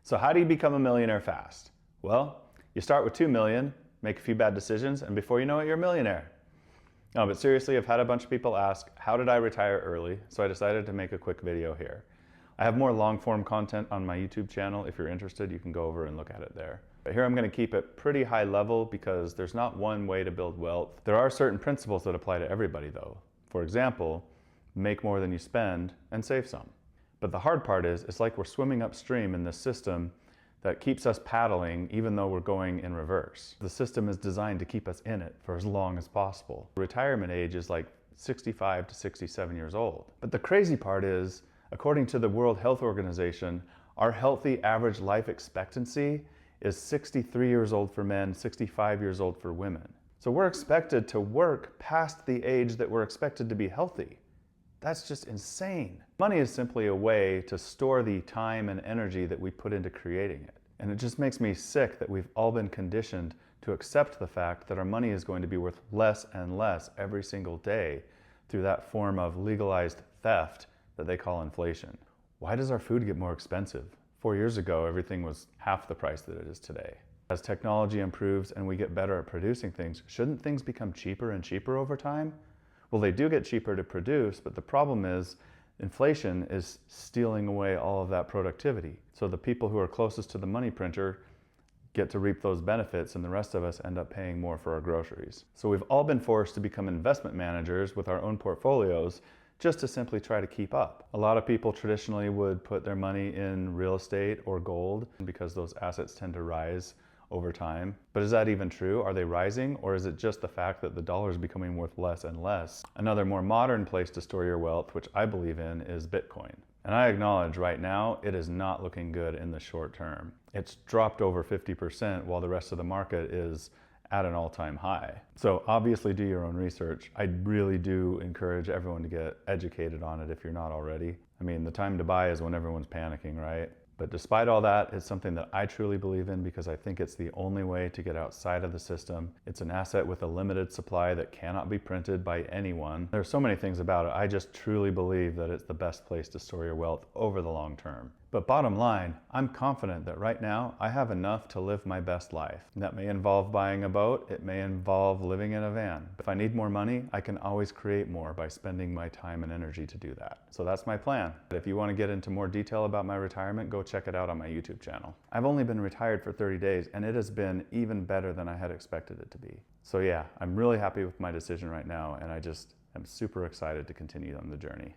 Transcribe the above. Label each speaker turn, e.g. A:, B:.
A: So how do you become a millionaire fast? Well, you start with 2 million, make a few bad decisions, and before you know it, you're a millionaire. No, but seriously, I've had a bunch of people ask, how did I retire early? So I decided to make a quick video here. I have more long-form content on my YouTube channel. If you're interested, you can go over and look at it there. But here I'm going to keep it pretty high level because there's not one way to build wealth. There are certain principles that apply to everybody though. For example, make more than you spend and save some. But the hard part is, it's like we're swimming upstream in this system that keeps us paddling even though we're going in reverse. The system is designed to keep us in it for as long as possible. Retirement age is like 65 to 67 years old. But the crazy part is, according to the World Health Organization, our healthy average life expectancy is 63 years old for men, 65 years old for women. So we're expected to work past the age that we're expected to be healthy. That's just insane. Money is simply a way to store the time and energy that we put into creating it. And it just makes me sick that we've all been conditioned to accept the fact that our money is going to be worth less and less every single day through that form of legalized theft that they call inflation. Why does our food get more expensive? 4 years ago, everything was half the price that it is today. As technology improves and we get better at producing things, shouldn't things become cheaper and cheaper over time? Well, they do get cheaper to produce, but the problem is inflation is stealing away all of that productivity. So the people who are closest to the money printer get to reap those benefits, and the rest of us end up paying more for our groceries. So we've all been forced to become investment managers with our own portfolios just to simply try to keep up. A lot of people traditionally would put their money in real estate or gold because those assets tend to rise over time. But is that even true? Are they rising, or is it just the fact that the dollar is becoming worth less and less? Another more modern place to store your wealth, which I believe in, is Bitcoin. And I acknowledge right now, it is not looking good in the short term. It's dropped over 50% while the rest of the market is at an all-time high. So obviously do your own research. I really do encourage everyone to get educated on it if you're not already. I mean, the time to buy is when everyone's panicking, right? But despite all that, it's something that I truly believe in because I think it's the only way to get outside of the system. It's an asset with a limited supply that cannot be printed by anyone. There's so many things about it. I just truly believe that it's the best place to store your wealth over the long term. But bottom line, I'm confident that right now I have enough to live my best life. That may involve buying a boat, it may involve living in a van. If I need more money, I can always create more by spending my time and energy to do that. So that's my plan. If you want to get into more detail about my retirement, go check it out on my YouTube channel. I've only been retired for 30 days and it has been even better than I had expected it to be. So yeah, I'm really happy with my decision right now, and I just am super excited to continue on the journey.